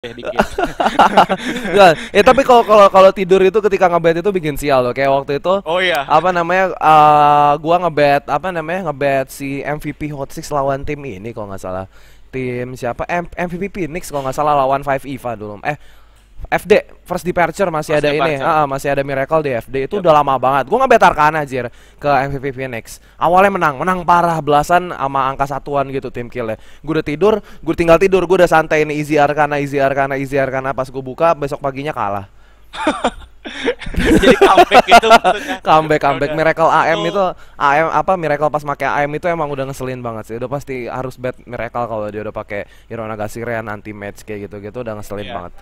dikit. Enggak, tapi kalau tidur itu ketika ngebet itu bikin sial loh. Kayak waktu itu Oh iya. apa namanya gua ngebet apa namanya ngebet si MVP Hot Six lawan tim ini kalau nggak salah. Tim siapa? MVP Phoenix kalau nggak salah lawan Five Eva dulu. FD First Departure masih First ada ini, Departure. masih ada Miracle di FD itu Yep. udah lama banget. Gua ngebet Arcana anjir ke MVP Phoenix. Awalnya menang parah belasan sama angka satuan gitu tim killnya. Gue udah tidur, gue tinggal tidur, gue udah santai ini easy Arcana, easy Arcana, easy Arcana. Pas gue buka besok paginya kalah. Jadi comeback gitu maksudnya. Comeback Udah. Miracle AM Oh, itu AM apa Miracle pas pakai AM itu emang udah ngeselin banget sih. Udah pasti harus bet Miracle kalau dia udah pakai Hero Nagasiren anti match kayak gitu-gitu udah ngeselin iya. banget.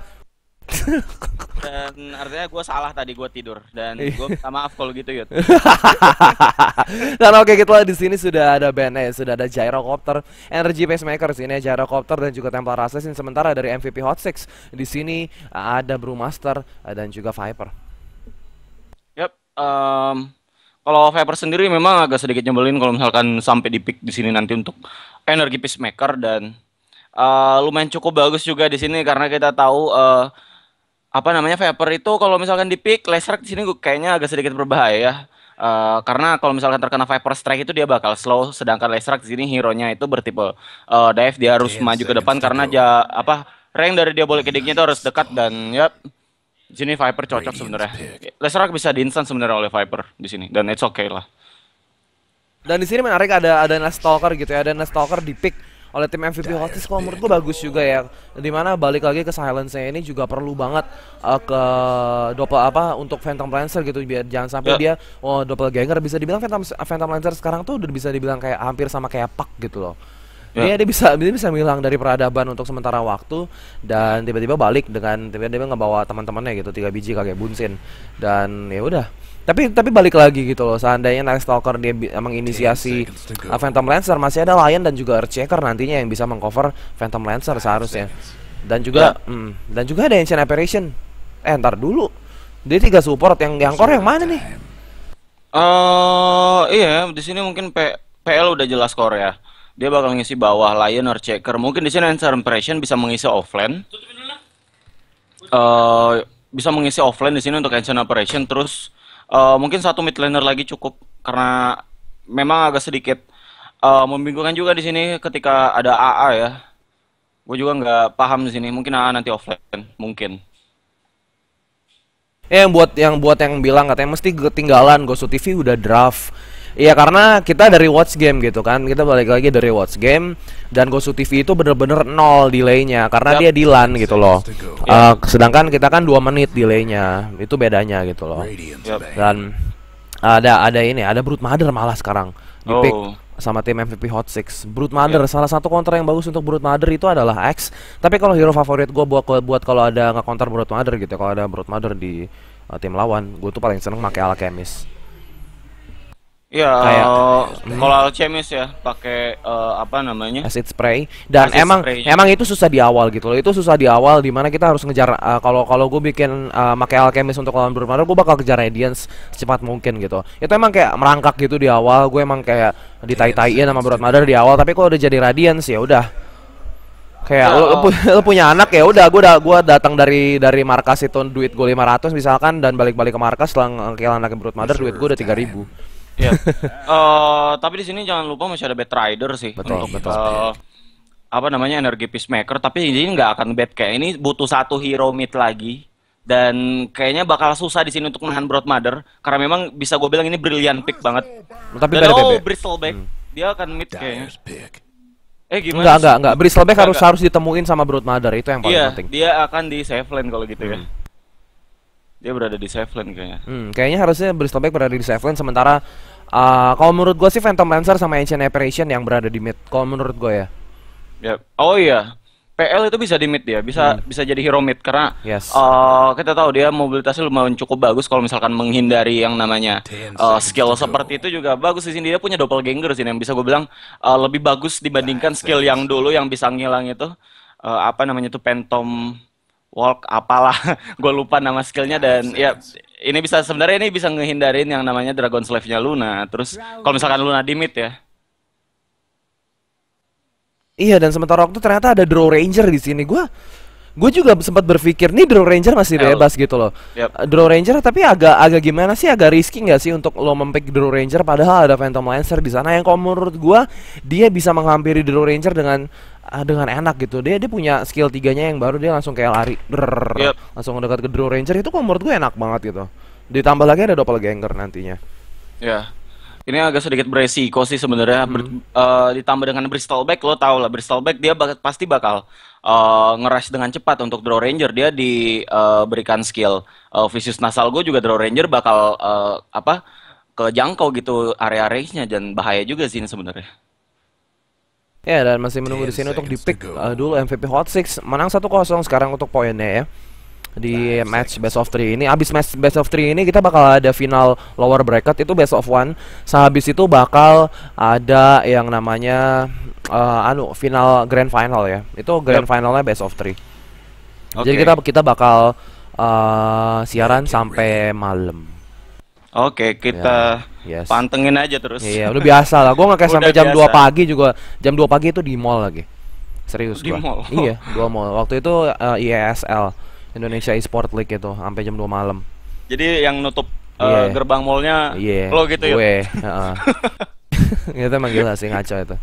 Dan artinya gue salah tadi gue tidur dan gue Iya. minta maaf kalau gitu Yud. Dan oke gitu lah di sini sudah ada bandnya, sudah ada Gyrocopter, Energy Pacemaker sini Gyrocopter dan juga Templar Assassin. Sementara dari MVP Hot Six di sini ada Brewmaster dan juga Viper. Yap. Kalau Viper sendiri memang agak sedikit nyebelin kalau misalkan sampai di pick di sini nanti untuk energi peacemaker dan lumayan cukup bagus juga di sini karena kita tahu apa namanya Viper itu kalau misalkan di pick Leshrac di sini kayaknya agak sedikit berbahaya ya. Karena kalau misalkan terkena Viper Strike itu dia bakal slow, sedangkan Leshrac di sini hero-nya itu bertipe dive, dia harus 10 maju ke depan seconds to karena go. apa rank dari dia boleh kediknya itu harus dekat dan ya di sini Viper cocok Radiant's sebenarnya. pick. Leshrac bisa di-instant sebenarnya oleh Viper di sini dan it's okay lah. Dan di sini menarik ada Nest Stalker gitu ya, ada Nest Stalker di pick oleh tim MVP Hot Six. Kalau menurut gua bagus juga ya. Dimana balik lagi ke silence-nya ini juga perlu banget ke double apa untuk Phantom Lancer gitu biar jangan sampai Ya. dia doppelganger bisa dibilang Phantom Lancer sekarang tuh udah bisa dibilang kayak hampir sama kayak Puck gitu loh. Ya. Dia bisa menghilang dari peradaban untuk sementara waktu dan tiba-tiba balik dengan tiba-tiba ngebawa teman-temannya gitu 3 biji kayak bunsin dan ya udah. Tapi balik lagi gitu loh. Seandainya Night Stalker dia emang 10 inisiasi seconds to go. Phantom Lancer, masih ada Lion dan juga Earthshaker nantinya yang bisa mengcover Phantom Lancer seharusnya. Dan juga ada Ancient Apparition. Ntar dulu. Dia 3 support yang core yang mana nih? Iya, di sini mungkin PL udah jelas core ya. Dia bakal ngisi bawah Lion or Checker. Mungkin di sini Answer Impression bisa mengisi offline. Bisa mengisi offline di sini untuk Ancient Operation terus mungkin satu mid laner lagi cukup karena memang agak sedikit membingungkan juga di sini ketika ada AA ya. Gue juga nggak paham di sini. Mungkin AA nanti offline, mungkin. Yang bilang katanya mesti ketinggalan Ghost TV udah draft. Iya karena kita dari watch game gitu kan. Kita balik lagi dari watch game dan Ghost TV itu bener-bener nol delaynya karena Yap. dia di LAN gitu loh. Yap. Sedangkan kita kan 2 menit delaynya. Itu bedanya gitu loh. Radiant's Yep. back. Dan ada Brood Mother malah sekarang di pick Oh. sama tim MVP Hot Six. Brood Mother salah satu counter yang bagus untuk Brood Mother itu adalah X. Tapi kalau hero favorit gue buat kalau ada nggak counter Brood Mother gitu, kalau ada Brood Mother di tim lawan, gue tuh paling seneng pakai Alchemist. Iya, Kayak kalau Alchemist ya pakai apa namanya? acid spray dan Acid emang spray. emang itu susah di awal gitu loh. Itu susah di awal dimana kita harus ngejar kalau gue bikin pakai Alchemist untuk lawan Brood Mother, gue bakal kejar Radiance secepat mungkin gitu. Itu emang kayak merangkak gitu di awal, gue emang kayak ditai-taiin sama Brood Mother di awal, tapi kalau udah jadi Radiance ya udah kayak Ya, lu punya anak ya udah gua datang dari markas itu duit gue 500 misalkan dan balik-balik ke markas setelah kehilangan anak Brood Mother duit gue udah 3.000. Iya. Tapi di sini jangan lupa masih ada Batrider sih Betul, untuk betul. apa namanya energi peacemaker. Tapi ini nggak akan bad kayak ini butuh satu hero mid lagi dan kayaknya bakal susah di sini untuk menahan Brood Mother karena memang bisa gue bilang ini brilliant pick banget. Tapi Dan BB. Bristleback dia akan mid kayaknya. Dyer's pick. Gimana sih? Enggak. Bristleback Enggak, harus ditemuin sama Brood Mother itu yang paling Iya, penting. dia akan di save lane kalau gitu ya. Dia berada di save lane kayaknya. Kayaknya harusnya Bristleback berada di safe lane sementara kalau menurut gue sih Phantom Lancer sama Ancient Apparition yang berada di mid. Kalau menurut gue ya. Ya. Oh iya. PL itu bisa di mid dia, bisa jadi hero mid karena Yes. kita tahu dia mobilitasnya lumayan cukup bagus kalau misalkan menghindari yang namanya 10 seconds skill to go. seperti itu juga bagus di sini dia punya doppelganger sini yang bisa gue bilang lebih bagus dibandingkan skill yang dulu yang bisa ngilang itu apa namanya itu Phantom Walk apalah gue lupa nama skillnya dan ya ini bisa sebenarnya ini bisa ngehindarin yang namanya Dragon Slave-nya Luna terus kalau misalkan Luna di mid ya. Iya dan sementara waktu ternyata ada Draw Ranger di sini. Gue Gue juga sempat berpikir nih Draw Ranger masih L. bebas gitu loh. Yap. Draw Ranger tapi agak gimana sih, agak risky nggak sih untuk lo mempick Draw Ranger padahal ada Phantom Lancer di sana yang kalau menurut gue dia bisa menghampiri Draw Ranger dengan enak gitu. Dia punya skill tiganya yang baru dia langsung kayak lari, Yap. langsung dekat ke Draw Ranger itu kalau menurut gue enak banget gitu. Ditambah lagi ada doppelganger nantinya. Ya. Ini agak sedikit beresiko sih sebenarnya. Ditambah dengan Bristol Back, lo tau lah Bristol Back dia pasti bakal nge-rush dengan cepat untuk Draw Ranger. Dia diberikan skill Vicious Nasal Go juga Draw Ranger bakal kejangkau gitu area range-nya dan bahaya juga sih ini sebenarnya. Ya, dan masih menunggu di sini untuk di-pick dulu MVP Hot Six. Menang 1-0 sekarang untuk poinnya ya. Di match best of 3 ini. Abis match best of 3 ini kita bakal ada final lower bracket itu best of 1. Sehabis itu bakal ada yang namanya final grand final ya. Itu grand finalnya best of 3. Jadi kita bakal siaran sampai malam. Oke, kita Yes. pantengin aja terus. Iya, udah biasa lah. Gua nggak sampai Udah jam 2 biasa. pagi juga. Jam 2 pagi itu di mall lagi. Serius Di gua. mall? Iya, 2 mall. Waktu itu IESL Indonesia Esport League itu sampai jam 2 malam. Jadi yang nutup Iya. gerbang mallnya Iya. lo gitu ya? Gue, heeh. Itu emang gila sih, ngaco itu.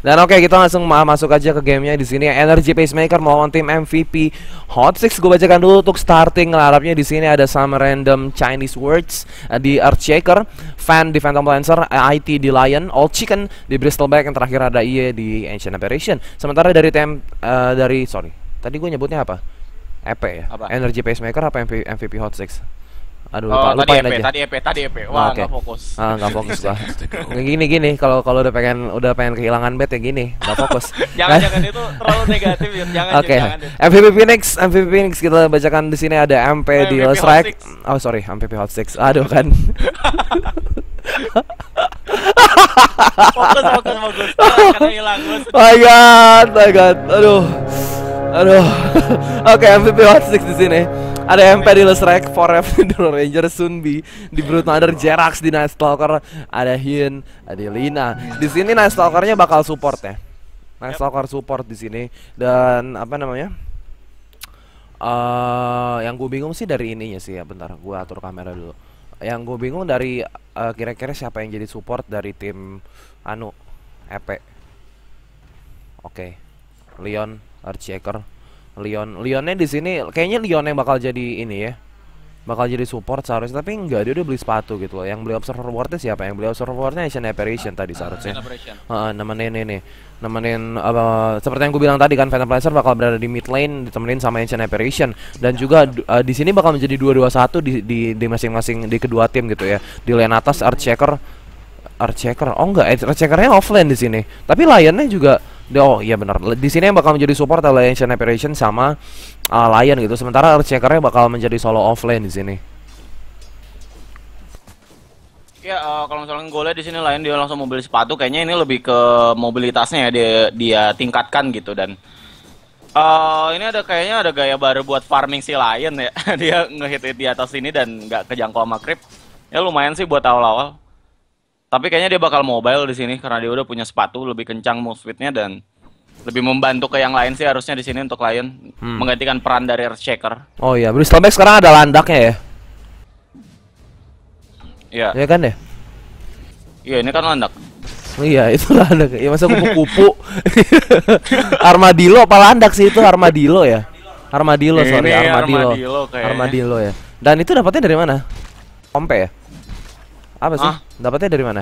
Dan oke, kita langsung masuk aja ke gamenya di sini. Energy Pacemaker melawan tim MVP Hot Six. Gue bacakan dulu untuk starting lineup-nya di sini ada some random Chinese words di Earthshaker, Fan di Phantom Lancer, IT di Lion, All Chicken di Bristol Back, yang terakhir ada IE di Ancient Apparition. Sementara dari tadi gue nyebutnya apa? EP ya? Apa? Energy Pacemaker apa MVP Hot Six? Aduh, Oh, lupain tadi EP, aja. tadi EP. Wah, Oke. nggak fokus. Nggak fokus gua. Gini kalau udah pengen kehilangan bet ya gini, nggak fokus. Jangan itu terlalu negatif ya. Jangan, Oke. jangan. MVP Phoenix kita bacakan di sini ada MP di MVP Lost Hot Strike. Six. Oh sorry, MVP Hot Six. Aduh kan. Fokus. Karena hilang bos. My God. Aduh. Oke, MVP Hot Six di sini. Ada MP di Lost Strike, Forever di Draw Ranger, Sunbi di Brute Mother, Jerax di Night Stalker, ada Hyun, ada Lina. Di sini Night Stalker-nya bakal support ya. Night Stalker support di sini dan apa namanya? Yang gue bingung sih dari ininya sih ya, bentar gue atur kamera dulu. Yang gue bingung dari kira-kira siapa yang jadi support dari tim EP. Oke. Leon, Earthshaker, Leonnya di sini kayaknya Leon yang bakal jadi ini ya. Bakal jadi support seharusnya, tapi enggak, dia udah beli sepatu gitu loh. Yang beli observer wardnya siapa? Yang beli observer wardnya Asian Apparition tadi seharusnya. Nemenin seperti yang gue bilang tadi kan, Phantom Lancer bakal berada di mid lane ditemenin sama Ancient Apparition, dan juga di sini bakal menjadi 2-2-1 di masing-masing di kedua tim gitu ya. Di lane atas Earthshaker. Oh enggak, Earthshaker-nya offlane di sini. Tapi Lion-nya juga oh iya benar. Di sini yang bakal menjadi support adalah Ancient Apparition sama Lion gitu. Sementara Earthshaker-nya bakal menjadi solo offlane di sini. Ya, kalau misalnya gue lihat di sini Lion dia langsung mau beli sepatu, kayaknya ini lebih ke mobilitasnya ya, dia tingkatkan gitu. Dan ini kayaknya ada gaya baru buat farming si Lion ya. Dia ngehit di atas sini dan nggak kejangkau sama creep. Ya lumayan sih buat awal-awal. Tapi kayaknya dia bakal mobile di sini karena dia udah punya sepatu lebih kencang move speed-nya dan lebih membantu ke yang lain sih harusnya di sini untuk Lion menggantikan peran dari Earthshaker. Oh iya, Bristol Back sekarang ada landaknya ya. Iya. Iya kan ya? Iya, ini kan landak. Iya, itu landak. Ya masa kupu-kupu. Armadillo apa landak sih itu? Armadillo ya? Armadillo, sorry, Ini Armadillo. kayaknya. Armadillo ya. Dan itu dapatnya dari mana? Kompe ya? Apa sih? Ah? Dapatnya dari mana?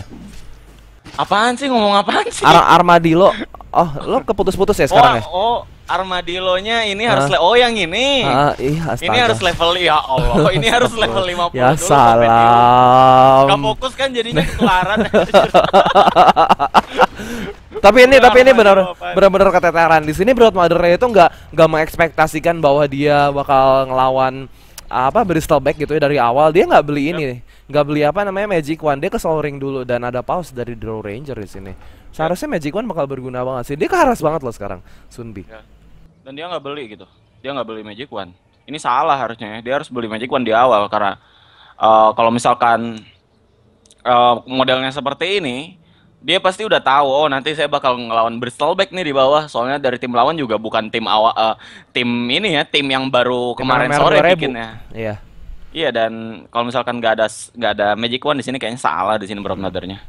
Apaan sih, ngomong apaan sih? Armadillo. Oh, lo keputus-putus ya sekarang ya? Armadillo-nya ini harus yang ini. Iya, astaga. Ini harus level, ya Allah. Ini harus level 50 Ya dulu. salam. Gak fokus kan jadinya ketularan. Tapi ini Armadillo apaan? benar-benar keteteran. Di sini Broad Mother itu nggak mengekspektasikan bahwa dia bakal ngelawan Bristol Back gitu ya dari awal. Dia nggak beli ini, nggak beli Magic Wand. Dia ke Soul Ring dulu dan ada pause dari Draw Ranger di sini. Seharusnya Magic Wand bakal berguna banget sih. Dia keharas banget loh sekarang, Sunbi. Ya. Dan dia nggak beli gitu. Dia nggak beli Magic Wand. Ini salah harusnya ya. Dia harus beli Magic Wand di awal karena kalau misalkan modelnya seperti ini, Dia pasti udah tahu, oh nanti saya bakal ngelawan Bristolback nih di bawah. Soalnya dari tim lawan juga bukan tim awal, tim ini ya, tim yang baru Tim merah kemarin merah sore 2000. bikinnya. Iya. Iya, dan kalau misalkan nggak ada Magic Wand di sini kayaknya salah di sini Broad Mother-nya.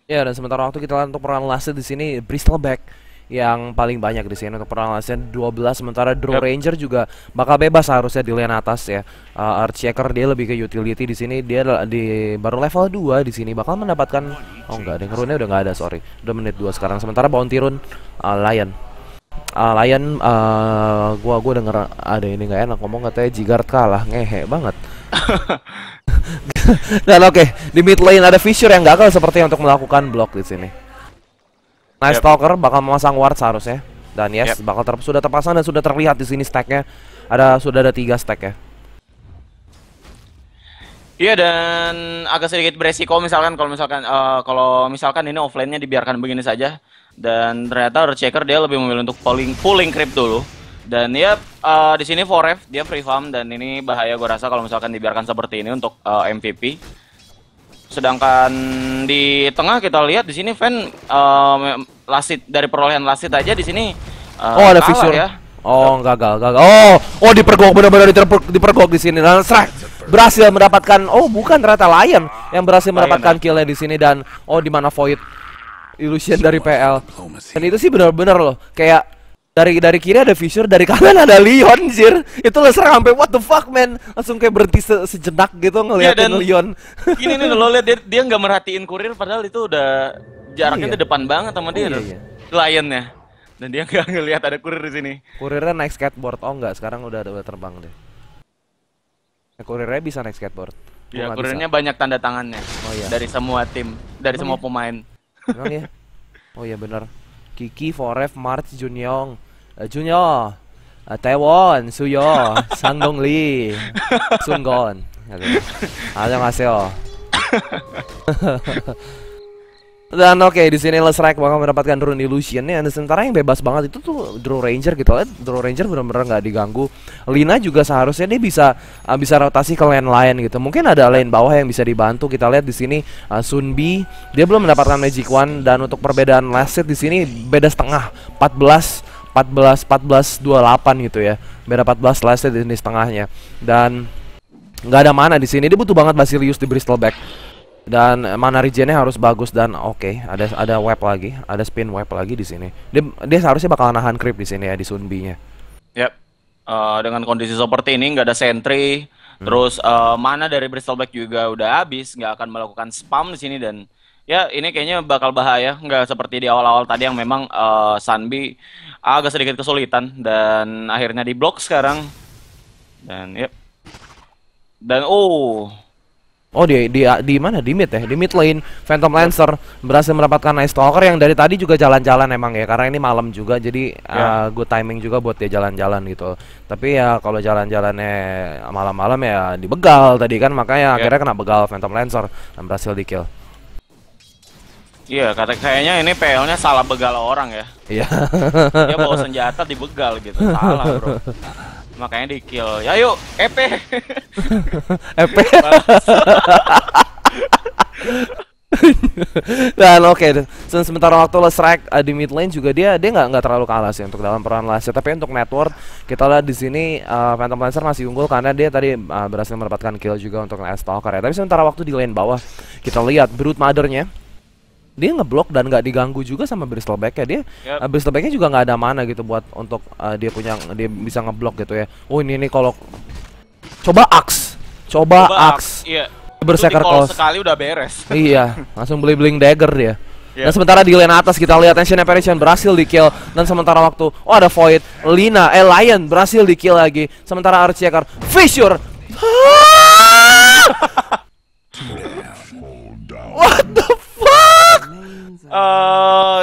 Ya, dan sementara waktu kita lihat untuk peran lastnya di sini Bristolback yang paling banyak di sini untuk peran lastnya 12, sementara Draw Yap. Ranger juga bakal bebas harusnya di lane atas ya. Earthshaker dia lebih ke utility di sini, dia di baru level 2 di sini bakal mendapatkan, oh enggak, ada rune udah nggak ada, sorry. Udah menit 2 sekarang. Sementara Bounty Rune Lion. Lion gua denger ada ini nggak enak ngomong, katanya Jigard kalah, ngehe banget. Dan oke, di mid lane ada Fissure yang gagal seperti untuk melakukan block di sini. Night Yap. Stalker bakal memasang ward seharusnya. Dan yes, Yap. bakal sudah terpasang dan sudah terlihat di sini stacknya. Sudah ada 3 stack ya. Iya, dan agak sedikit beresiko misalkan kalau misalkan ini offline-nya dibiarkan begini saja, dan ternyata Earthshaker dia lebih memilih untuk pulling creep dulu. Dan ya di sini 4F dia free farm, dan ini bahaya gue rasa kalau misalkan dibiarkan seperti ini untuk MVP. Sedangkan di tengah kita lihat di sini Van Lasit, dari perolehan Lasit aja di sini Oh, ada kalah Fissure. ya. Oh, gagal. Oh, dipergok, benar-benar dipergok di sini. Dan strike berhasil mendapatkan, oh bukan, ternyata Lion yang berhasil Lion, mendapatkan ya. killnya di sini. Dan oh, di mana Void Illusion dari PL. Dan itu sih benar-benar loh, kayak dari kiri ada Fissure, dari kanan ada Leon, anjir. Itu Lester sampai what the fuck man, langsung kayak berhenti sejenak gitu ngeliatin dan Leon. Gini nih lo lihat, dia nggak merhatiin kurir padahal itu udah jaraknya Iya. di depan banget sama dia, Oh, iya. Lionnya. Dan dia nggak ngelihat ada kurir di sini. Kurirnya naik skateboard. Oh enggak, sekarang udah terbang deh. Kurirnya bisa naik skateboard. Gua Ya, nggak kurirnya bisa. banyak tanda tangannya. Oh iya. Dari semua tim, dari Emang semua ya? pemain. Emang ya? Oh iya benar. Kiki, Foref, March, Junyong, Junyo, Taewon, Suyo, Sangdong Lee, Sungon. Annyeonghaseyo. Dan oke, di sini Lesrek bakal mendapatkan rune illusion nya. Dan sementara yang bebas banget itu tuh Draw Ranger gitu. Draw Ranger benar-benar nggak diganggu. Lina juga seharusnya dia bisa rotasi ke lane lain gitu. Mungkin ada lane bawah yang bisa dibantu. Kita lihat di sini Sunbi dia belum mendapatkan Magic Wand, dan untuk perbedaan last set di sini beda setengah, 14 28 gitu ya. Beda 14 last set di sini setengahnya. Dan nggak ada mana di sini. Dia butuh banget Basilius di Bristolback. Dan mana regen-nya harus bagus. Dan oke, ada web lagi, ada spin web lagi di sini. Dia seharusnya bakal nahan creep di sini ya, di Sunbi-nya. Yap. Dengan kondisi seperti ini nggak ada sentry, terus mana dari Bristolback juga udah habis, nggak akan melakukan spam di sini, dan ya ini kayaknya bakal bahaya, nggak seperti di awal-awal tadi yang memang Sunbi agak sedikit kesulitan dan akhirnya diblok sekarang. Dan yep. Dan Oh, di mana? Di mid ya? Di mid lane, Phantom Lancer berhasil mendapatkan Night Stalker yang dari tadi juga jalan-jalan emang ya, karena ini malam juga, jadi good timing juga buat dia jalan-jalan gitu. Tapi ya kalau jalan-jalannya malam-malam ya dibegal tadi kan, makanya akhirnya kena begal Phantom Lancer dan berhasil di kill. iya, kayaknya ini PL-nya salah begal orang ya. Iya. Dia bawa senjata dibegal gitu, salah bro. Makanya di kill. Ya yuk, EP. EP. Dan oke, sementara waktu Lesrek di mid lane juga dia nggak terlalu kalah sih untuk dalam peran last. Tapi untuk network kita lihat di sini Phantom Lancer masih unggul karena dia tadi berhasil mendapatkan kill juga untuk Night Stalker ya. Tapi sementara waktu di lane bawah kita lihat Brood Mother-nya dia ngeblok dan nggak diganggu juga sama Bristolback ya. Dia Bristolback-nya juga nggak ada mana gitu buat untuk dia bisa ngeblok gitu ya. Oh ini kalau coba Axe. Iya. Berserker Call sekali udah beres. Iya, langsung bling dagger dia. Yeah. Dan sementara di lane atas kita lihat Ancient Apparition berhasil di kill. Dan sementara waktu ada Void, Lion berhasil di kill lagi. Sementara Earthshaker, Fissure. What the fuck?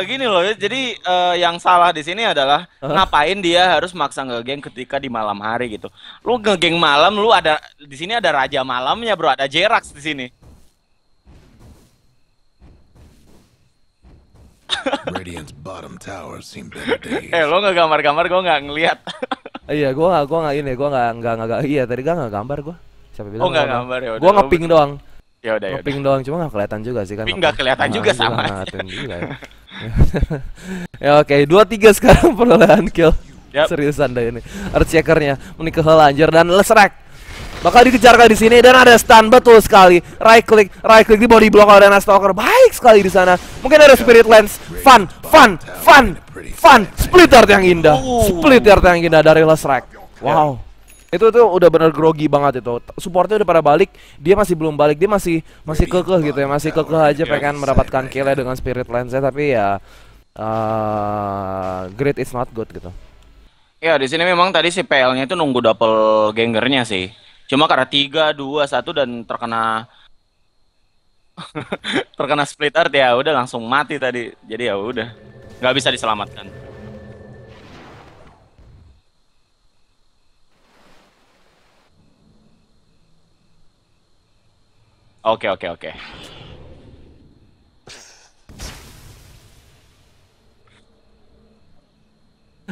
Gini loh, jadi yang salah di sini adalah ngapain dia harus maksa ngegeng ketika di malam hari gitu. Lu ngegeng malam, lu ada di sini ada raja malamnya bro, ada Jerax di sini. Radiant's bottom tower seemed better days. Lo nggak gambar-gambar, gue nggak ngeliat. Iya, gua nggak ini, gua nggak iya tadi gua nggak gambar gua. Siapa Oh bilang gua nggak gambar? gambar ya Gua udah. Oh, ngeping doang. ya udah ya udah. Ngeping doang, cuma nggak kelihatan juga sih kan Tapi apa. nggak kelihatan juga Juga sama nggak aja. ngeliatin juga ya. Ya oke, 2-3 sekarang perolehan kill. Yap. Seriusan deh ini. Earthshaker-nya menikah lanjut dan Lesrek bakal dikejar kali di sini dan ada stun betul sekali. Right click di body block oleh Stalker. Baik sekali di sana. Mungkin ada Spirit Lens. Fun. Split Earth yang indah. Split Earth yang indah dari Lesrek. Wow. Itu tuh udah bener grogi banget itu. Supportnya udah pada balik, dia masih belum balik. Dia masih kekeh gitu ya. Masih kekeh aja pengen mendapatkan kill dengan Spirit Lens-nya, tapi ya great is not good gitu. Ya di sini memang tadi si PL-nya itu nunggu double gangernya sih. Cuma karena 3, 2, 1 dan terkena terkena split earth ya udah langsung mati tadi. Jadi ya udah nggak bisa diselamatkan. Oke.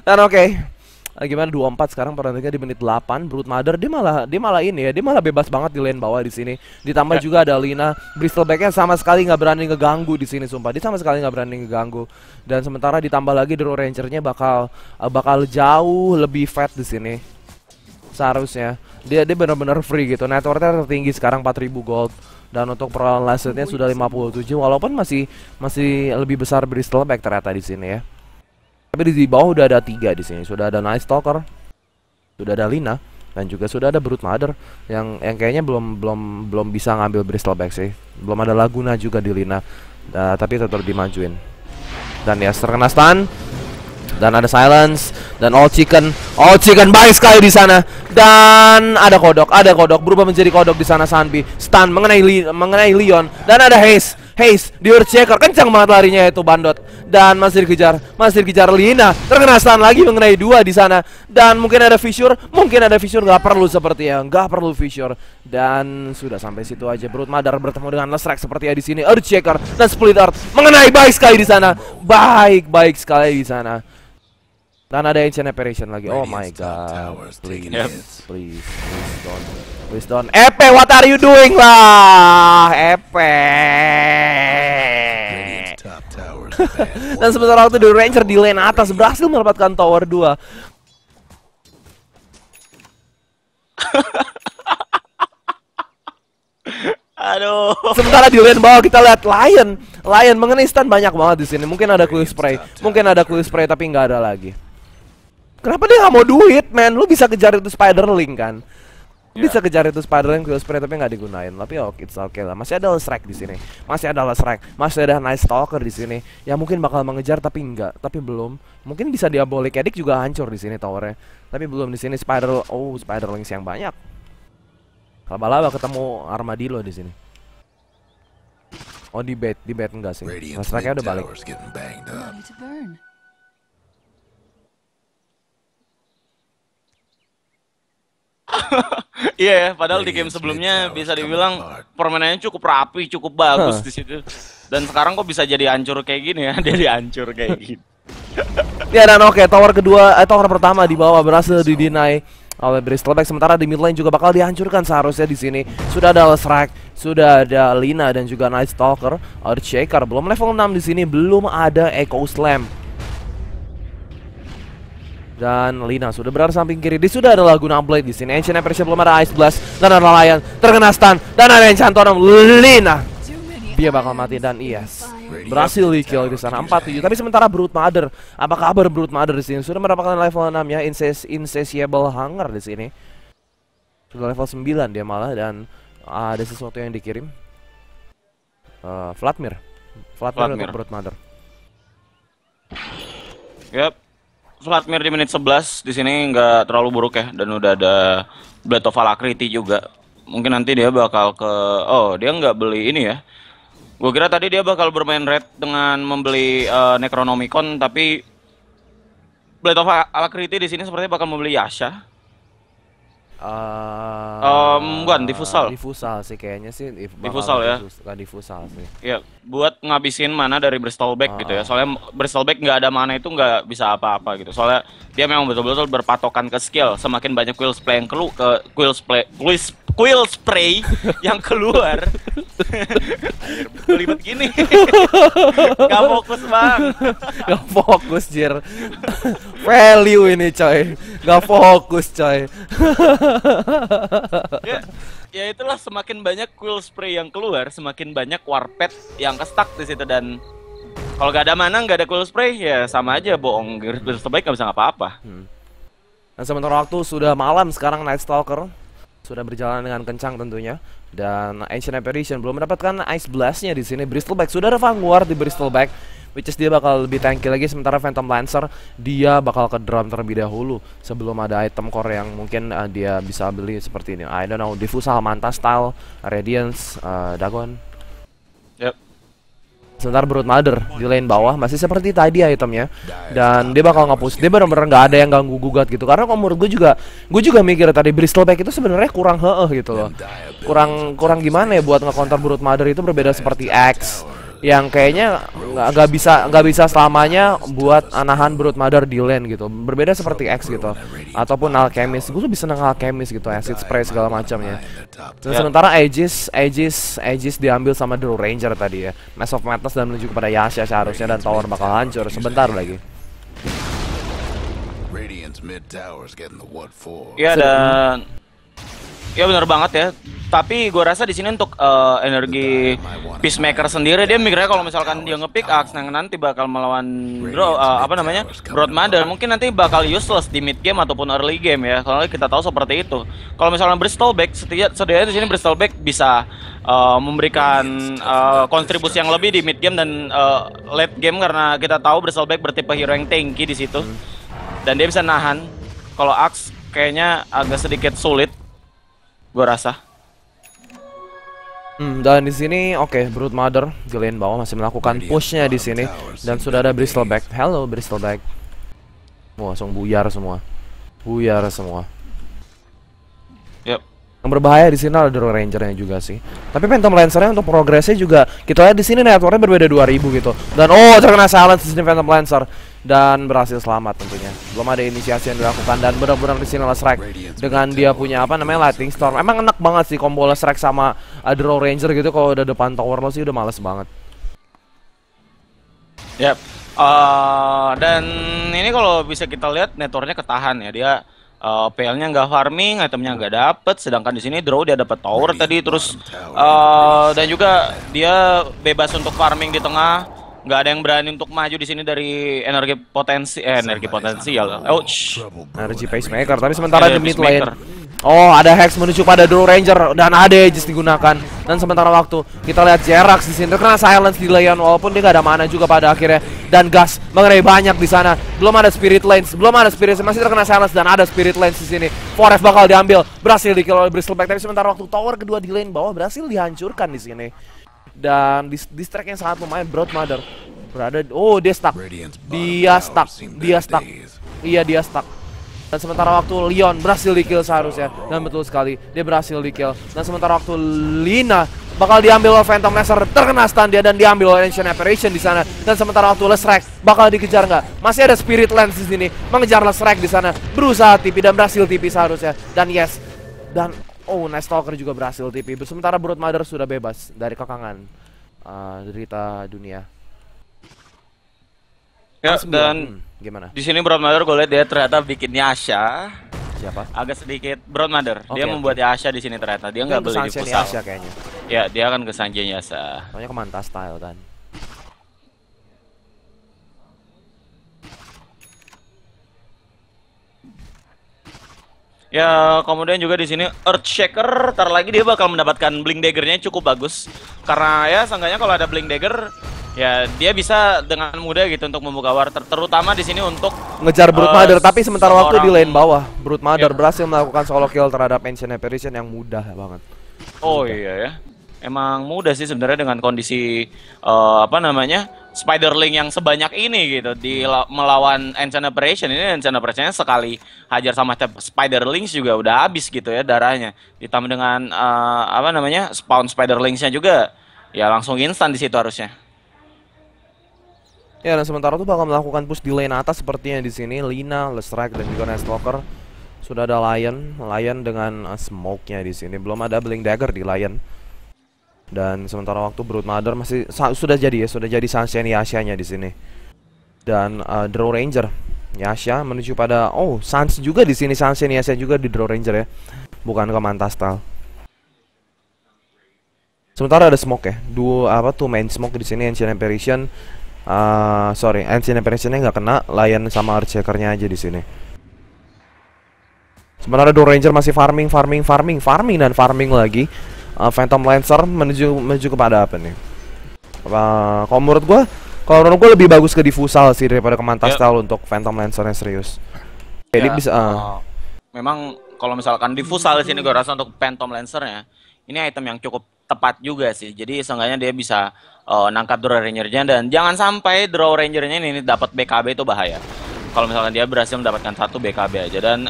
Dan oke. Gimana 24 sekarang pertandingan di menit 8. Brute Mother dia malah ini ya, dia malah bebas banget di lane bawah di sini. Ditambah juga ada Lina, Bristleback-nya sama sekali nggak berani ngeganggu di sini sumpah. Dia sama sekali nggak berani ngeganggu. Dan sementara ditambah lagi Draw Ranger-nya bakal jauh lebih fat di sini. Seharusnya dia benar-benar free gitu. Net worth-nya tertinggi sekarang 4000 gold. Dan untuk perolehan last-nya sudah 57 walaupun masih lebih besar Bristleback ternyata di sini ya. Tapi di bawah udah ada 3 di sini. Sudah ada Night Stalker, sudah ada Lina, dan juga sudah ada Brute Mother yang kayaknya belum bisa ngambil Bristleback sih. Belum ada Laguna juga di Lina. Tapi tetap dimajuin. Dan ya terkena stun. Dan ada silence dan all chicken baik sekali di sana. Dan ada kodok berubah menjadi kodok di sana. Sunbi stun mengenai Leon dan ada Haze di Earthshaker, kencang banget larinya itu bandot. Dan masih dikejar Lina, terkena stun lagi mengenai 2 di sana. Dan mungkin ada fissure, nggak perlu sepertinya, nggak perlu fissure. Dan sudah sampai situ aja. Brute Mother bertemu dengan Lesrek seperti ya di sini. Earthshaker dan Split Earth mengenai baik sekali di sana. Baik sekali di sana. Dan ada Ancient Apparition lagi. Oh my god. Please don't. Epe, what are you doing lah? Epe. Dan sementara waktu The Ranger di lane atas berhasil mendapatkan tower 2. Aduh. Sementara di lane bawah kita lihat Lion mengenai stun banyak banget di sini. Mungkin ada Quick Spray tapi nggak ada lagi. Kenapa dia nggak mau duit, man? Lu bisa kejar itu Spiderling kan? Bisa kejar itu Spiderling Quick Spray tapi nggak digunain. Tapi oke, it's okay lah. Masih ada Lesrek di sini. Masih ada Night Stalker di sini. Ya mungkin bakal mengejar tapi belum. Mungkin bisa Diabolic Edict juga hancur di sini towernya. Tapi belum di sini Spiderling yang banyak. Laba-laba ketemu Armadillo di sini. Oh di bait enggak sih. Lesreknya udah balik. Iya ya, padahal di game sebelumnya bisa dibilang permainannya cukup rapi, cukup bagus di situ. Dan sekarang kok bisa jadi hancur kayak gini ya? Dia dihancur kayak gini. Ya dan oke, tower pertama di bawah berhasil di-deny oleh Bristleback. Sementara di mid lane juga bakal dihancurkan seharusnya di sini. Sudah ada Lesrek, sudah ada Lina dan juga Night Stalker, Earthshaker belum level 6 di sini, belum ada Echo Slam. Dan Lina sudah berada samping kiri. Sudah ada Laguna Blade di sini. Ancient Apparition belum ada Ice Blast dan ada Lion terkena stun dan ada Enchantorum. Lina dia bakal mati dan yes, berhasil di kill di sana 4-7. Tapi sementara Brute Mother, apa kabar Brute Mother di sini? Sudah mendapatkan level 6 ya, Insatiable Hunger di sini. Sudah level 9 dia malah dan ada sesuatu yang dikirim. Vladimir untuk Brute Mother. Yap. Vladimir di menit 11 di sini nggak terlalu buruk ya, dan udah ada Blade of Alacrity juga. Mungkin nanti dia bakal dia nggak beli ini ya. Gue kira tadi dia bakal bermain red dengan membeli Necronomicon, tapi Blade of Alacrity di sini sepertinya bakal membeli Yasha. Bukan diffusal. Diffusal sih kayaknya sih bakal Diffusal ya. diffusal sih. Ya, buat ngabisin mana dari Bristolback gitu ya. Soalnya Bristolback nggak ada mana itu nggak bisa apa-apa gitu. Soalnya dia memang betul-betul berpatokan ke skill. Semakin banyak quill spray yang quill spray yang keluar. Belibet gini. Gak fokus bang. Gak fokus jir. Value ini coy. Gak fokus coy. Ya, ya itulah semakin banyak quill spray yang keluar, semakin banyak warped yang ke-stuck di situ dan kalau gak ada mana, gak ada quill spray ya sama aja bohong. Bristolback gak bisa ngapa-apa. Dan sementara waktu sudah malam sekarang Night Stalker sudah berjalan dengan kencang tentunya dan Ancient Apparition belum mendapatkan Ice Blast-nya di sini. Bristolback sudah ada Vanguard di Bristolback, which is dia bakal lebih tanky lagi, sementara Phantom Lancer dia bakal ke drum terlebih dahulu sebelum ada item core yang mungkin dia bisa beli seperti ini. I don't know, Diffusal, Manta Style, Radiance, Dagon. Yep. Sementara Brood Mother di lane bawah masih seperti tadi itemnya dan dia bakal nge-push. Dia benar-benar nggak ada yang ganggu gugat gitu. Karena kalau menurut gue juga mikir tadi Bristolback itu sebenarnya kurang gitu loh. Kurang gimana ya buat nge-counter Brood Mother itu berbeda seperti X yang kayaknya nggak bisa selamanya buat nahan Brood Mother di lane gitu. Berbeda seperti X gitu ataupun Alchemist. Gue tuh bisa nang Alchemist gitu, acid spray segala macamnya. Dan sementara Aegis diambil sama Draw Ranger tadi ya. Mass of Madness dan menuju kepada Yasha seharusnya dan tower bakal hancur sebentar lagi. Ya dan ya benar banget ya. Tapi gue rasa di sini untuk energi Peacemaker sendiri dia mikirnya kalau misalkan dia ngepick Axe yang nanti bakal melawan Brood Mother mungkin nanti bakal useless di mid game ataupun early game ya. Kalau kita tahu seperti itu. Kalau misalnya Bristolback setidaknya di sini Bristolback bisa memberikan kontribusi yang lebih di mid game dan late game karena kita tahu Bristolback bertipe hero yang tanky di situ. Dan dia bisa nahan. Kalau Axe kayaknya agak sedikit sulit gue rasa. Dan di sini oke, Brood Mother di lane bawah masih melakukan pushnya di sini dan sudah ada Bristolback. Hello Bristolback. Wah, langsung buyar semua. Yep. Yang berbahaya di sini ada Draw Ranger-nya juga sih. Tapi Phantom Lancer-nya untuk progresnya juga kita lihat di sini networknya berbeda 2000 gitu. Dan terkena silence di sini Phantom Lancer dan berhasil selamat tentunya. Belum ada inisiasi yang dilakukan dan benar-benar di sini Lesrek dengan dia punya Lightning Storm. Emang enak banget sih combo Lesrek sama Draw Ranger gitu kalau udah depan tower lo sih udah males banget. Yap. Dan ini kalau bisa kita lihat networknya ketahan ya. Dia PL-nya nggak farming, itemnya nggak dapet, sedangkan di sini draw dia dapat tower tadi terus dan juga dia bebas untuk farming di tengah. Nggak ada yang berani untuk maju di sini dari energi potensial. Ouch. Energi Pacemaker, tapi sementara di mid lane. Ada Hex menuju pada Draw Ranger dan ada Aegis digunakan. Dan sementara waktu kita lihat Jerax di sini terkena silence di Leon walaupun dia nggak ada mana juga pada akhirnya. Dan gas mengenai banyak di sana. Belum ada Spirit Lanes, masih terkena silence dan ada Spirit Lanes di sini. Forest bakal diambil, berhasil di kill oleh Bristolback. Tapi sementara waktu tower kedua di lane bawah berhasil dihancurkan di sini. Dan distract yang sangat lumayan. Brood Mother berada dia stuck. Iya, dia stuck. Dan sementara waktu Leon berhasil di kill seharusnya. Dan betul sekali dia berhasil di kill. Dan sementara waktu Lina bakal diambil oleh Phantom Lancer, terkena stun dia dan diambil oleh Ancient Apparition di sana. Dan sementara waktu Lesrek bakal dikejar nggak? Masih ada Spirit Lance di sini mengejar Lesrek di sana. Berusaha TP dan berhasil TP seharusnya. Dan yes. Dan Night Stalker juga berhasil TP. Sementara Brood Mother sudah bebas dari kekangan derita dunia. Ya, dan gimana? Di sini Brood Mother gue lihat dia ternyata bikin Yasha. Siapa? Agak sedikit Brood Mother. Dia membuat Yasha di sini ternyata. Dia nggak beli di pusat. Yasha kayaknya. Ya, dia akan ke Sanjay Yasha. Soalnya ke Manta Style kan. Ya, kemudian juga di sini Earthshaker, ntar lagi dia bakal mendapatkan Blink Dagger-nya cukup bagus. Karena ya seenggaknya kalau ada Blink Dagger, ya dia bisa dengan mudah gitu untuk membuka war, terutama di sini untuk ngejar Brood Mother. Tapi sementara waktu di lane bawah, Brood Mother berhasil melakukan solo kill terhadap Ancient Apparition yang mudah banget. Iya ya. Emang mudah sih sebenarnya dengan kondisi Spiderling yang sebanyak ini gitu di melawan Ancient Operation. Ini Ancient Operationnya sekali hajar sama Spiderlings juga udah habis gitu ya darahnya. Ditambah dengan apa namanya spawn Spiderlingsnya juga ya langsung instan di situ harusnya. Ya, dan sementara tuh bakal melakukan push di lane atas sepertinya di sini Lina, Lestrak dan juga Nightstalker. Sudah ada Lion dengan smoke-nya di sini. Belum ada Blink Dagger di Lion. Dan sementara waktu Broodmother masih sudah jadi Sunshine Yasha-nya di sini. Dan Draw Ranger Yasha menuju pada Sans juga di sini, Sunshine Yasha juga di Draw Ranger ya. Bukan ke Mantastal. Sementara ada smoke ya. Two main smoke di sini Ancient Apparition. Ancient Apparition-nya nggak kena, Lion sama Earthshaker-nya aja di sini. Sementara Draw Ranger masih farming dan farming lagi. Phantom Lancer menuju kepada apa nih? Kalau menurut gue lebih bagus ke Diffusal sih daripada ke Mantastal untuk Phantom Lancer yang serius. Jadi bisa memang kalau misalkan Diffusal di sini gue rasa untuk Phantom Lancer-nya ini item yang cukup tepat juga sih. Jadi seenggaknya dia bisa nangkap Draw Ranger-nya dan jangan sampai Draw Ranger-nya ini dapat BKB itu bahaya. Kalau misalkan dia berhasil mendapatkan 1 BKB aja dan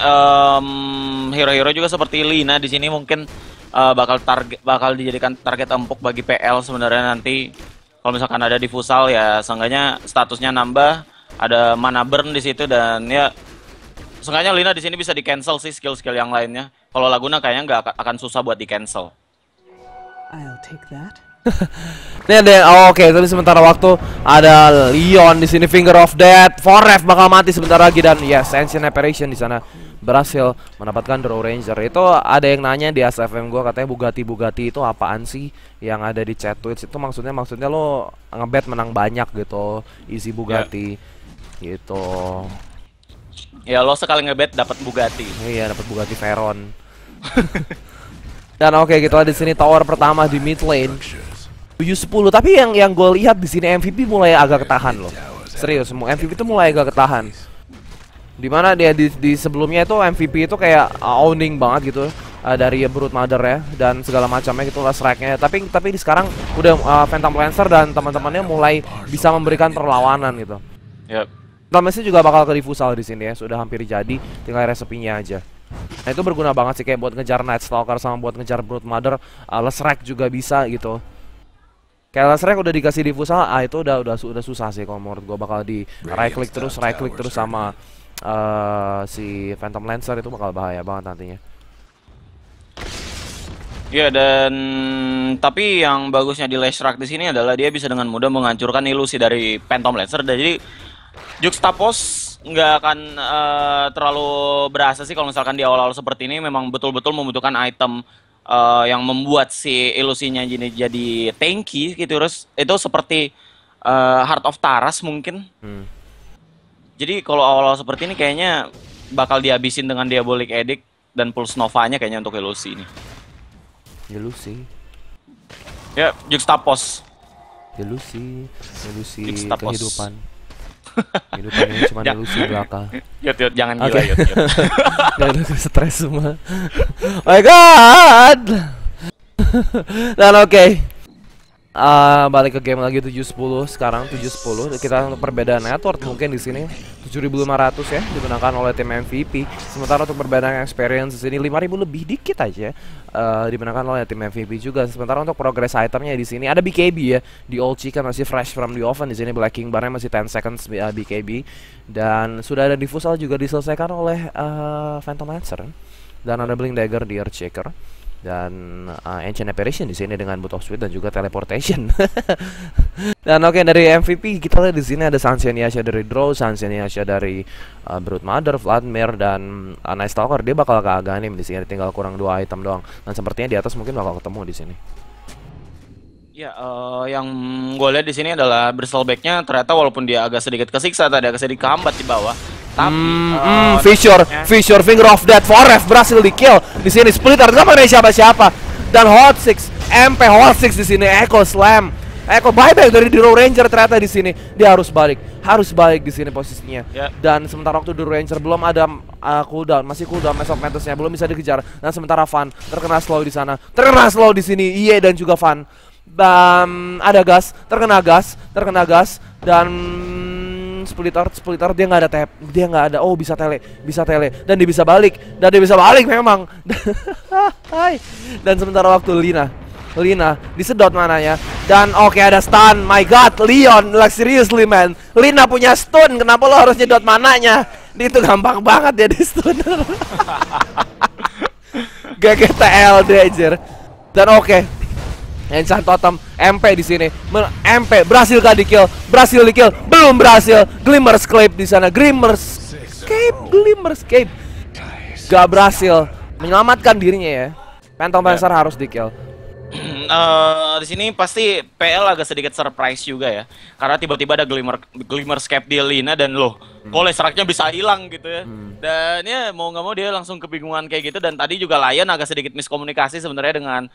hero-hero juga seperti Lina di sini mungkin bakal dijadikan target empuk bagi PL sebenarnya nanti. Kalau misalkan ada Diffusal ya seenggaknya statusnya nambah, ada mana burn di situ dan ya seenggaknya Lina di sini bisa di cancel sih skill-skill yang lainnya. Kalau Laguna kayaknya nggak akan susah buat di cancel. I'll take that. Ini ada tapi sementara waktu ada Leon di sini, Finger of Death, Foref bakal mati sebentar lagi dan yes, Ancient Apparition di sana berhasil mendapatkan Draw Ranger. Itu ada yang nanya di SFM gua katanya Bugatti itu apaan sih yang ada di chat Twitch itu maksudnya lo ngebet menang banyak gitu, isi Bugatti gitu. Ya lo sekali ngebet dapat Bugatti. Iya, dapat Bugatti Veyron. Dan gitu di sini tower pertama di mid lane 7-10, tapi yang gue lihat di sini MVP mulai agak ketahan loh. Serius, MVP itu mulai agak ketahan. Dimana dia di sebelumnya itu MVP itu kayak owning banget gitu dari Broodmother ya dan segala macamnya gitu lah strike-nya. Tapi di sekarang udah Phantom Lancer dan teman-temannya mulai bisa memberikan perlawanan gitu. Yep. Thomasnya juga bakal ke Diffusal di sini ya, sudah hampir jadi, tinggal resepinya aja. Nah itu berguna banget sih kayak buat ngejar Nightstalker sama buat ngejar Broodmother. Leshrac juga bisa gitu. Kayak Leshrac udah dikasih Diffusal, itu udah susah sih kalau menurut gue bakal di right click terus sama si Phantom Lancer itu bakal bahaya banget nantinya. Ya dan tapi yang bagusnya di Leshrac di sini adalah dia bisa dengan mudah menghancurkan ilusi dari Phantom Lancer. Jadi Juxtapose nggak akan terlalu berasa sih kalau misalkan di awal-awal seperti ini memang betul-betul membutuhkan item yang membuat si ilusinya jadi tanky gitu. Terus itu seperti Heart of Taras mungkin. Jadi kalau awal-awal seperti ini kayaknya bakal dihabisin dengan Diabolic Edict dan Pulse Nova-nya kayaknya untuk ilusi ini. Ilusi. Ya, Juxtapose. Ilusi Juxtapose. Kehidupan. Kehidupan ini cuma ilusi belaka. Yot, jangan gila Yot. Jangan stres semua. Oh my god. Dan balik ke game lagi 7-10 sekarang 7-10 kita untuk perbedaan network mungkin di sini 7.500 ya digunakan oleh tim MVP. Sementara untuk perbedaan experience di sini 5.000 lebih dikit aja digunakan oleh tim MVP juga. Sementara untuk progress itemnya di sini ada BKB ya, di old chicken masih fresh from the oven di sini. Black King barnya masih 10 seconds BKB dan sudah ada Diffusal juga diselesaikan oleh Phantom Lancer dan ada Blink Dagger di Earthshaker. Dan Ancient Apparition di sini dengan Boot of Sweet dan juga Teleportation. Dan dari MVP kita lihat di sini ada Sunshine Yasha dari Draw, Sunshine Yasha dari Broodmother, Vladimir dan Nightstalker. Dia bakal ke Aghanim di sini, tinggal kurang 2 item doang. Dan sepertinya di atas mungkin bakal ketemu di sini. Ya, yang gue lihat di sini adalah Bristleback-nya ternyata walaupun dia agak sedikit kesiksa tadi, agak sedikit kehambat di bawah. Tapi Fissure Finger of Death Foref berhasil di kill di sini. Splitter sama ada siapa-siapa dan Hot 6 MP Hot 6 di sini. Echo Slam, Echo buyback dari Draw Ranger ternyata di sini. Dia harus balik di sini posisinya. Dan sementara waktu Draw Ranger belum ada cooldown, masih cooldown Mass of Mantis-nya belum bisa dikejar. Dan sementara Van terkena slow di sana, terkena slow di sini. Iye dan juga Van. Ada gas, terkena gas dan splitter dia nggak ada tap, dia nggak ada. Oh, bisa tele dan dia bisa balik memang. Hai. Dan sementara waktu Lina disedot mananya dan oke, ada stun. My god, Leon, like seriously man, Lina punya stun, kenapa lo harus nyedot mananya? Itu gampang banget ya di stun. GGTLD anjir. Dan oke, Enchant Totem MP di sini. MP berhasil gak di kill? Belum berhasil. Glimmerscape di sana. Glimmerscape gak berhasil menyelamatkan dirinya ya. Phantom Panzer harus di kill. Di sini pasti PL agak sedikit surprise juga ya, karena tiba-tiba ada Glimmerscape di Lina dan loh, kok Leshrac-nya bisa hilang gitu ya. Dan ya mau nggak mau dia langsung kebingungan kayak gitu. Dan tadi juga Lion agak sedikit miskomunikasi sebenarnya dengan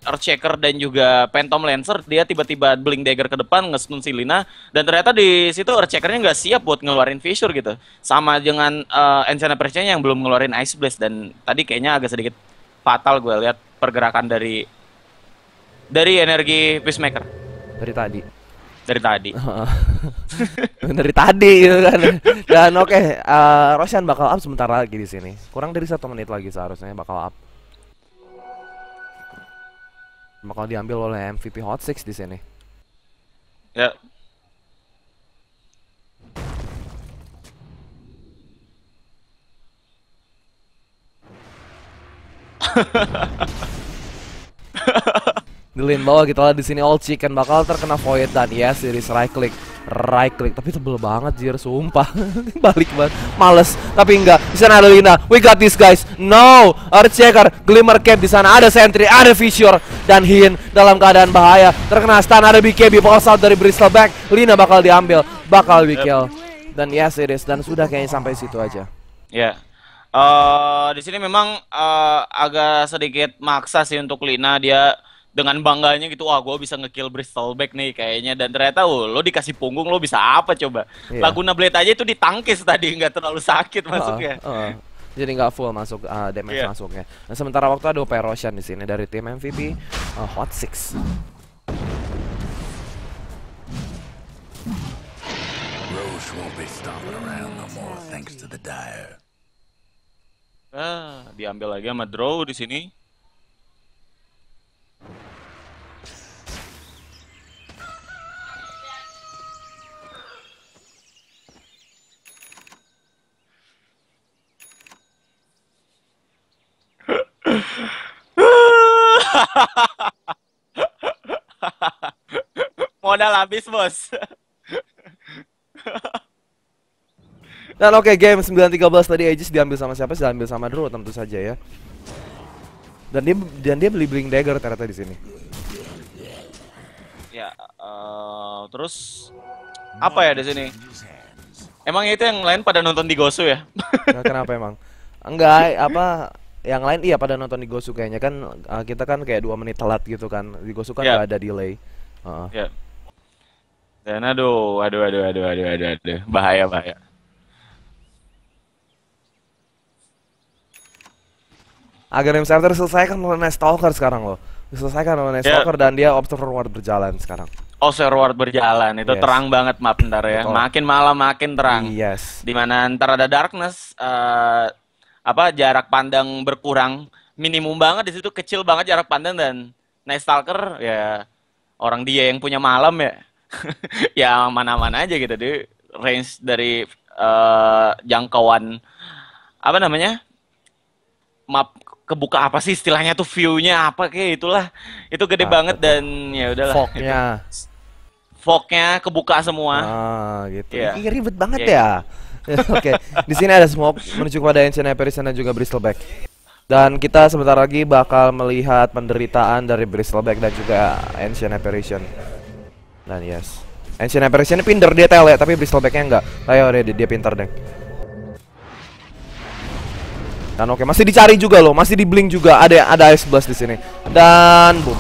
Earthshaker dan juga Phantom Lancer. Dia tiba-tiba Blink Dagger ke depan nge-stun si Lina, dan ternyata di situ Earthshaker-nya nggak siap buat ngeluarin Fissure gitu. Sama dengan Ancient Apparition yang belum ngeluarin Ice Blast, dan tadi kayaknya agak sedikit fatal gue lihat pergerakan dari energi Peacemaker Dari tadi. Dari tadi gitu kan. Dan oke, Roshan bakal up sebentar lagi di sini. Kurang dari 1 menit lagi seharusnya bakal up. Bakal diambil oleh MVP Hot 6 di sini. ya. Di lane bawah kita lihat di sini Old Chicken bakal terkena Void dan yes, series right click, tapi tebel banget jir, sumpah. Balik banget, males. Tapi enggak, di sana ada Lina. We got this guys. No, Earthshaker, Glimmercape di sana, ada Sentry, ada Fissure dan Hin dalam keadaan bahaya. Terkena stun, ada BKB pulse out dari Bristleback. Lina bakal diambil, bakal di kill. Dan yes, series dan sudah kayaknya sampai situ aja. Ya. Di sini memang agak sedikit maksa sih untuk Lina. Dia dengan bangganya gitu, wah gue bisa ngekill Bristleback nih kayaknya. Dan ternyata lo dikasih punggung, lo bisa apa coba? Laguna Blade aja itu ditangkis tadi, nggak terlalu sakit masuknya. Jadi nggak full masuk damage masuknya. Nah, sementara waktu ada upaya Roshan di sini dari tim MVP Hot 6. Roche won't be stomping around no more thanks to the Dire. Diambil lagi sama Drow di sini. Modal habis, bos. Dan oke, game 9-13 tadi Aegis diambil sama siapa? Diambil sama Drow tentu saja ya. Dan dia beli Blink Dagger ternyata di sini. Ya, terus apa ya di sini? Emang itu yang lain pada nonton di Gosu ya? Nah, kenapa emang? Enggak, apa yang lain iya pada nonton di Gosu kayaknya kan kita kan kayak 2 menit telat gitu kan. Di Gosu kan nggak ada delay. Ya. Dan aduh, bahaya. Agar Starter selesaikan oleh Stalker sekarang loh. Diselesaikan oleh Stalker dan dia Observer Ward berjalan sekarang. Observer Ward berjalan, itu terang banget map ntar ya. Betul. Makin malam makin terang. Yes. Dimana ntar ada darkness, jarak pandang berkurang, minimum banget di situ, kecil banget jarak pandang. Dan Night Stalker ya orang dia yang punya malam ya. Ya mana-mana aja gitu di range dari jangkauan apa namanya? Map kebuka apa sih istilahnya tuh, view-nya apa kayak itulah. Itu gede banget dan ya udahlah. Fognya kebuka semua. Gitu. Ini ribet banget ya. Oke, di sini ada smoke menuju kepada Ancient Apparition dan juga Bristleback. Dan kita sebentar lagi bakal melihat penderitaan dari Bristleback dan juga Ancient Apparition. Dan yes, Ancient Apparition pinter, dia tele, tapi Bristleback-nya enggak. Ayo dia pintar deh. Dan oke, masih dicari juga loh, masih di blink juga. Ada Ice Blast di sini. Dan boom.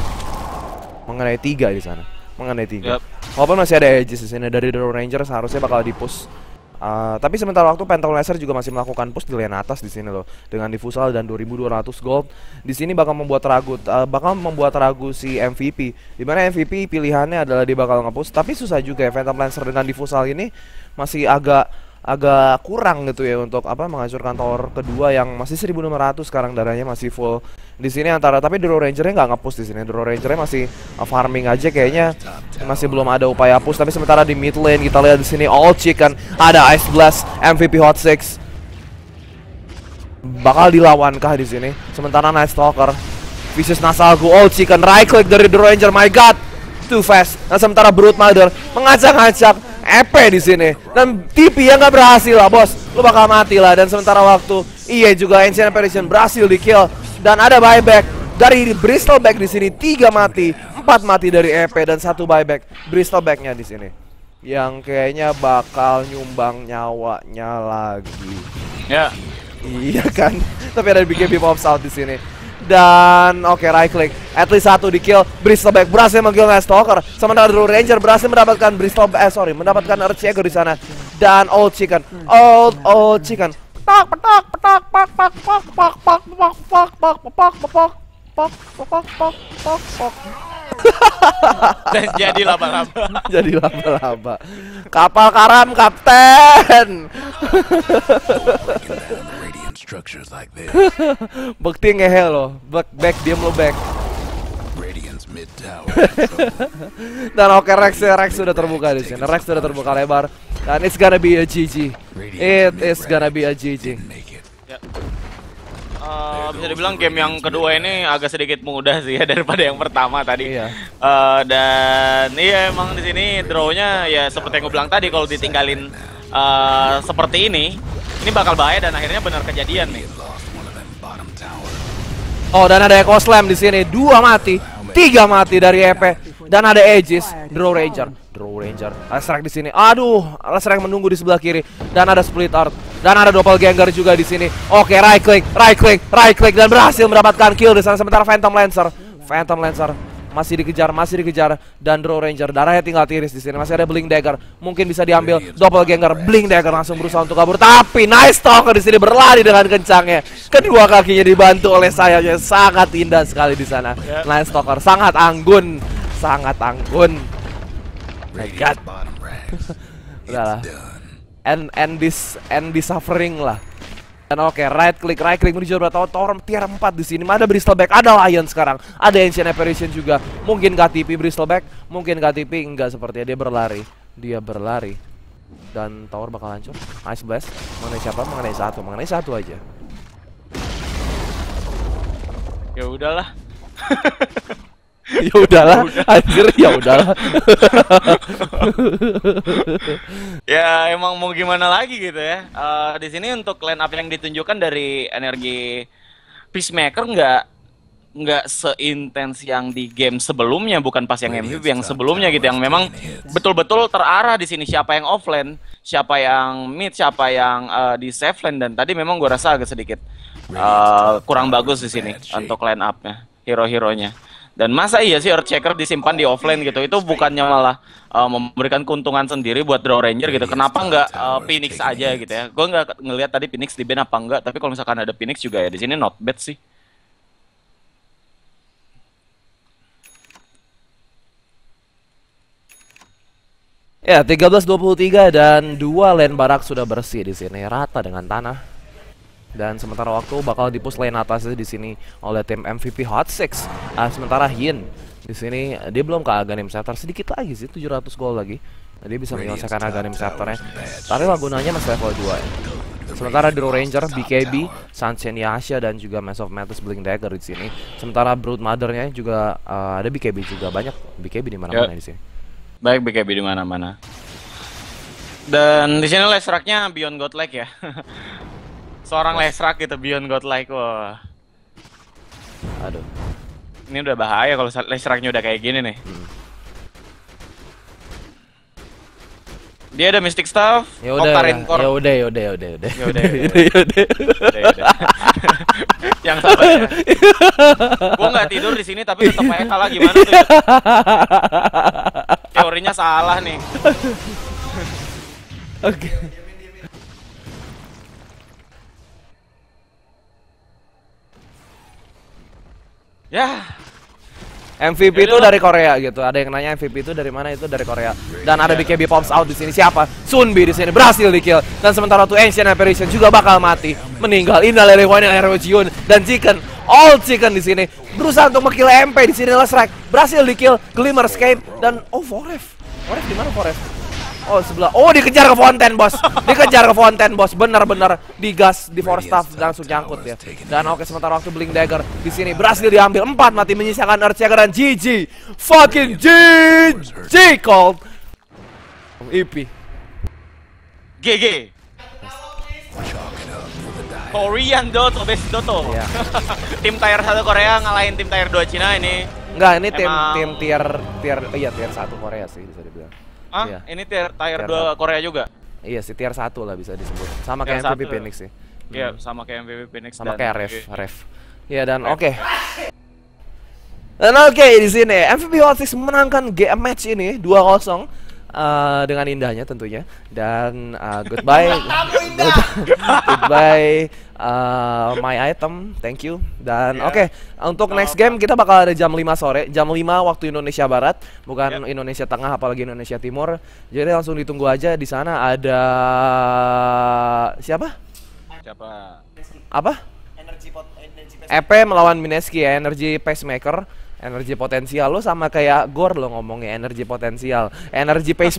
Mengenai 3 di sana. Mengenai 3. Walaupun masih ada Aegis di sini dari The Ranger, seharusnya bakal di-push Tapi sementara waktu Phantom Laser juga masih melakukan push di lane atas di sini loh dengan Diffusal dan 2200 gold. Di sini bakal membuat ragu si MVP. Dimana MVP pilihannya adalah dia bakal nge-push, tapi susah juga ya Phantom Lancer dengan Diffusal ini masih agak kurang gitu ya untuk menghancurkan tower kedua yang masih 1600 sekarang, darahnya masih full di sini tapi Draw Ranger-nya nggak nge-push di sini. Draw Ranger-nya masih farming aja kayaknya, masih belum ada upaya push. Tapi sementara di mid lane kita lihat di sini All Chicken, ada Ice Blast, MVP Hot 6 bakal dilawankah di sini. Sementara Night Stalker, Vicious Nasalgu, All Chicken, right click dari Draw Ranger, my god, too fast. Dan sementara Brood Mother mengacak-ngacak EP di sini dan TP yang nggak berhasil lah bos, lu bakal mati lah. Dan sementara waktu juga Ancient Apparition berhasil di kill dan ada buyback dari Bristleback di sini, 3 mati, 4 mati dari EP dan 1 buyback Bristlebacknya di sini yang kayaknya bakal nyumbang nyawanya lagi. Ya. Iya kan, tapi ada BKB pops out di sini. Dan oke, right click, at least 1 di kill. Bristleback berhasil menggil Night Stalker. Sementara Draw Ranger berhasil mendapatkan mendapatkan Earthshaker di sana. Dan Old Chicken, Old Chicken, pak petak petak pak pak pak pak pak pak pak pak pak pak pak pak pak pak. Dan jadi laba-laba. Jadi laba-laba. Kapal karam kapten. Structures like this. Bukti ngehe lo, back diem lo back. Radiant's mid tower. Dan oke, Rex sudah terbuka di sini. Rex sudah terbuka lebar dan it's gonna be a GG. It is gonna be a GG. Ya. Bisa dibilang game yang kedua ini agak sedikit mudah sih ya daripada yang pertama tadi. Iya. Dan iya emang di sini draw-nya ya seperti yang gue bilang tadi, kalau ditinggalin seperti ini bakal bahaya dan akhirnya benar kejadian nih. Oh, dan ada Echo Slam di sini, 2 mati, 3 mati dari EP dan ada Aegis, Draw Ranger, Leshrac di sini. Aduh, Leshrac menunggu di sebelah kiri dan ada Split Art dan ada Doppelganger juga di sini. Oke, right click dan berhasil mendapatkan kill di sana. Sementara Phantom Lancer masih dikejar dan Draw Ranger darahnya tinggal tiris di sini. Masih ada Blink Dagger, mungkin bisa diambil. Doppelganger, Blink Dagger langsung berusaha untuk kabur, tapi Night Stalker di sini berlari dengan kencangnya. Kedua kakinya dibantu oleh sayapnya, sangat indah sekali di sana. Night Stalker sangat anggun. My god. Udahlah. End this suffering lah. Dan oke, right click menuju tower tier 4 di sini. Ada Bristleback, ada Lion sekarang, ada Ancient Apparition juga. Mungkin KTP Bristleback, mungkin KTP enggak, sepertinya dia berlari. Dan tower bakal hancur. Ice Blast mengenai siapa? Mengenai satu aja. Ya udahlah. Ya udahlah, anjir, ya udahlah. Ya emang mau gimana lagi gitu ya. Di sini untuk line up yang ditunjukkan dari energi Peacemaker nggak seintens yang di game sebelumnya, bukan pas yang MVP yang sebelumnya gitu, yang memang betul-betul terarah di sini siapa yang offlane, siapa yang mid, siapa yang di safe lane. Dan tadi memang gue rasa agak sedikit kurang bagus di sini untuk line up-nya, hero-heronya. Dan masa iya sih Earthshaker disimpan di offlane gitu? Itu bukannya malah memberikan keuntungan sendiri buat Draw Ranger gitu. Kenapa nggak Phoenix aja gitu ya? Gue nggak ngelihat tadi Phoenix di ban apa enggak, tapi kalau misalkan ada Phoenix juga ya di sini not bad sih. Ya, 13-23 dan 2 lane barak sudah bersih di sini, rata dengan tanah. Dan sementara waktu bakal dipush lane atasnya di sini oleh tim MVP Hot 6. Sementara Yin di sini dia belum ke Aghanim Scepter, sedikit lagi sih, 700 gold lagi. Dia bisa menyelesaikan Aghanim Scepternya. Tapi lagunanya masih level 2 ya. Sementara Draw Ranger, BKB, Sunshine Yasha dan juga Mass of Madness Blink Dagger di sini. Sementara Brood Mother-nya juga ada BKB juga, banyak BKB di mana-mana di sini. Baik, BKB di mana-mana. Dan di sini Leshrac-nya Beyond Godlike ya. Seorang Leshrac gitu Beyond Godlike, wah. Aduh. Ini udah bahaya kalau Leshrac-nya udah kayak gini nih. Dia ada Mystic Staff, ya udah. Yang sabar ya. Gua nggak tidur di sini tapi tetap aja kalah, gimana tuh? Teorinya salah nih. Oke. Ya, MVP itu Yaudah. dari Korea gitu. Ada yang nanya MVP itu dari mana? Itu dari Korea. Dan ada BKB pops out di sini. Siapa? Sunbi di sini berhasil di kill. Dan sementara tuh Ancient Apparition juga bakal mati, meninggal. Innalillahi wa inna ilaihi raji'un. Dan Chicken, all Chicken di sini berusaha untuk menkill MP di sini. Lesrek berhasil di kill. Glimmer escape dan Foref. Foref di mana Foref? Oh sebelah. Oh dikejar ke Fontaine bos. Dikejar ke Fontaine bos. Bener-bener digas di force staff langsung nyangkut ya. Dan oke sementara waktu Blink Dagger di sini berhasil diambil 4 mati menyisakan Earthshaker dan GG. Fucking GG called. EP. GG. Korean Dota, best Dota. Iya. Tim tier 1 Korea ngalahin tim tier 2 Cina ini. Enggak, ini tim Emang- tier iya tier 1 Korea sih bisa dibilang. Ah, Iya. ini tier Tier 2 Korea juga. Iya sih tier 1 lah bisa disebut. Sama Tier kayak MVP 1. Phoenix sih. Iya, sama kayak MVP Phoenix Sama dan kayak GG. Ref. Ya dan oke. Dan oke di sini MVP Hotfix memenangkan game match ini 2-0 dengan indahnya tentunya dan goodbye goodbye my item, thank you. Dan oke, untuk next game kita bakal ada jam 5 sore, jam 5 waktu Indonesia Barat, bukan Indonesia Tengah apalagi Indonesia Timur. Jadi langsung ditunggu aja di sana ada siapa? Siapa? Apa? EP melawan Mineski ya, energi pacemaker, energi potensial lo sama kayak Gor lo ngomongnya energi potensial, energi pace